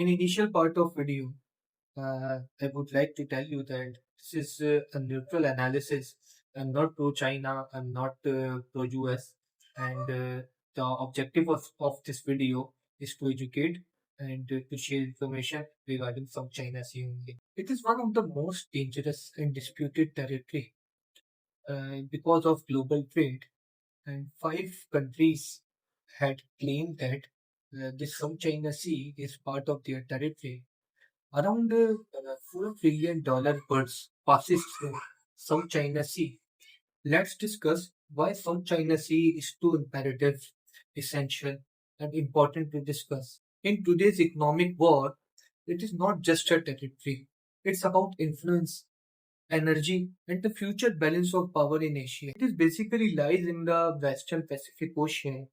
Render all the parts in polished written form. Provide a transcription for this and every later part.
In initial part of video, I would like to tell you that this is a neutral analysis. I'm not pro China. I'm not pro US. And the objective of this video is to educate and to share information regarding South China Sea only. It is one of the most dangerous and disputed territory because of global trade, and five countries had claimed that the South China Sea is part of their territory. Around $4 trillion passes through South China Sea. Let's discuss why South China Sea is too imperative, essential, and important to discuss. In today's economic war, it is not just a territory. It's about influence, energy, and the future balance of power in Asia. It is basically lies in the Western Pacific Ocean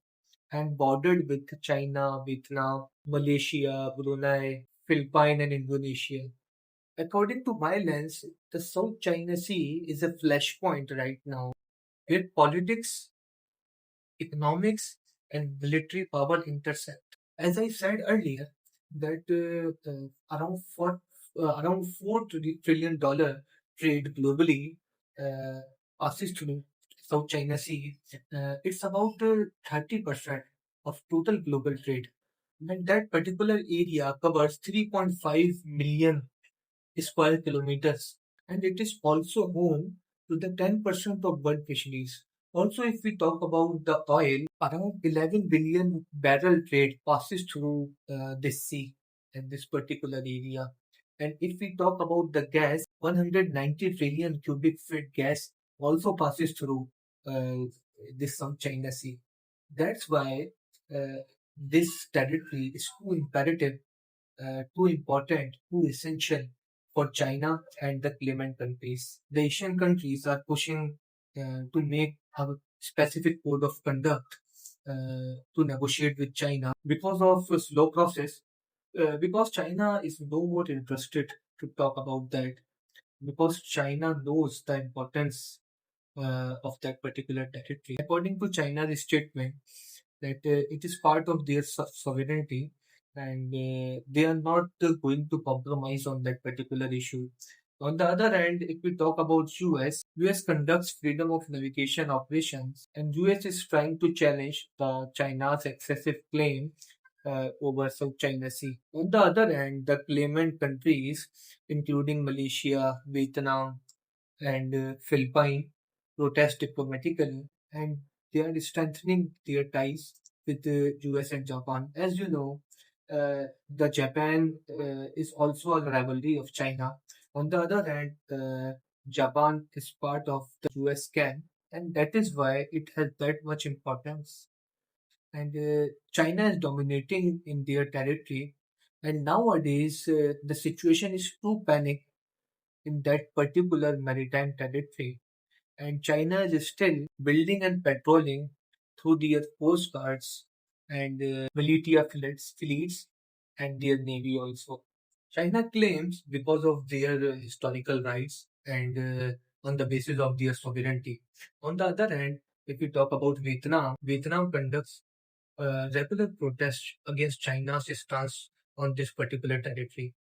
and bordered with China, Vietnam, Malaysia, Brunei, Philippines, and Indonesia. According to my lens, the South China Sea is a flashpoint right now where politics, economics, and military power intersect. As I said earlier, that around $4 trillion trade globally uh, passes through South China Sea. It's about 30% of total global trade, and that particular area covers 3.5 million square kilometers, and it is also home to the 10% of world fisheries. Also, if we talk about the oil, around 11 billion barrel trade passes through this sea and this particular area. And if we talk about the gas, 190 trillion cubic feet gas also passes through uh, this South China Sea. That's why uh, this territory is too imperative, too important, too essential for China and the claimant countries. The Asian countries are pushing to make a specific code of conduct to negotiate with China because of a slow process. Because China is no more interested to talk about that, because China knows the importance of that particular territory. According to China's statement, that it is part of their sovereignty, and they are not going to compromise on that particular issue. On the other hand, if we talk about US conducts freedom of navigation operations, and US is trying to challenge the China's excessive claim over South China Sea. On the other hand, the claimant countries, including Malaysia, Vietnam, and Philippines, protest diplomatically, and they are strengthening their ties with the US and Japan. As you know, the Japan is also a rivalry of China. On the other hand, Japan is part of the US camp, and that is why it has that much importance. And China is dominating in their territory. And nowadays, the situation is too panic in that particular maritime territory, and China is still building and patrolling through their coast guards and militia fleets and their navy also. China claims because of their historical rights and on the basis of their sovereignty. On the other hand, if we talk about Vietnam, Vietnam conducts regular protests against China's stance on this particular territory.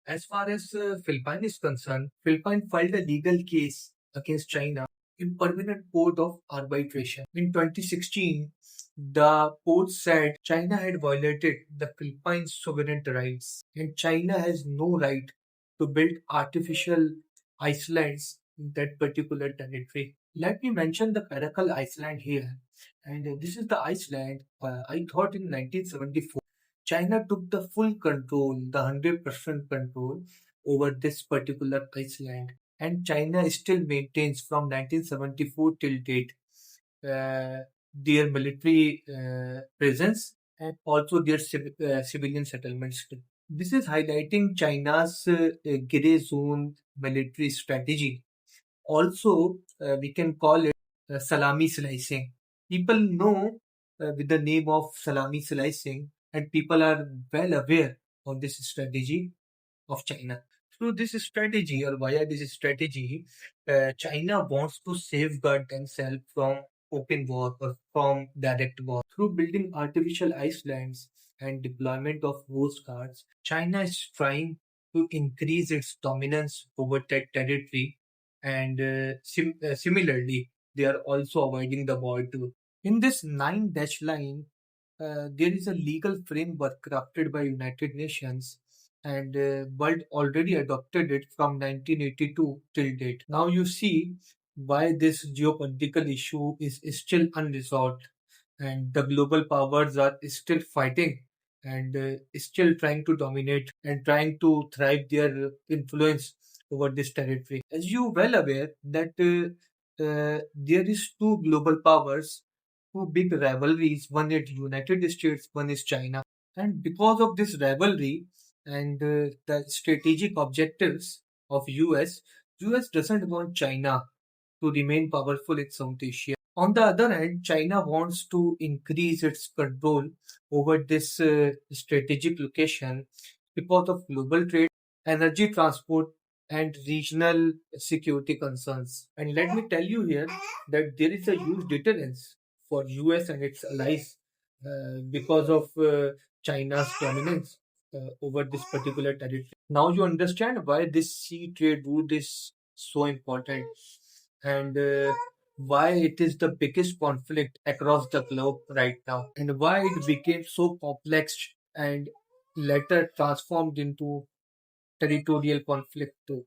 As far as Philippines is concerned, Philippines filed a legal case against China in Permanent Court of Arbitration. In 2016, the court said China had violated the Philippines' sovereign rights, and China has no right to build artificial islands in that particular territory. Let me mention the Paracal Island here. And this is the Iceland. I thought in 1974, China took the full control, the 100% control over this particular Iceland. And China still maintains from 1974 till date their military presence and also their civilian settlements. This is highlighting China's gray zone military strategy. Also, we can call it salami slicing. People know with the name of salami slicing, and people are well aware of this strategy of China. Through this strategy, or via this strategy, China wants to safeguard themselves from open war or from direct war through building artificial islands and deployment of Coast Guards, China is trying to increase its dominance over that territory, and similarly, they are also avoiding the war too. In this nine dash line, there is a legal framework crafted by United Nations, and world already adopted it from 1982 till date. Now you see why this geopolitical issue is still unresolved, and the global powers are still fighting and still trying to dominate and trying to thrive their influence over this territory. As you well aware that there is two global powers, two big rivalries. One is United States, one is China. And because of this rivalry and the strategic objectives of US doesn't want China to remain powerful in South Asia. On the other hand, China wants to increase its control over this strategic location because of global trade, energy transport, and regional security concerns. And let me tell you here that there is a huge deterrence for US and its allies because of China's dominance over this particular territory. Now you understand why this sea trade route is so important, and why it is the biggest conflict across the globe right now, and why it became so complex and later transformed into territorial conflict too.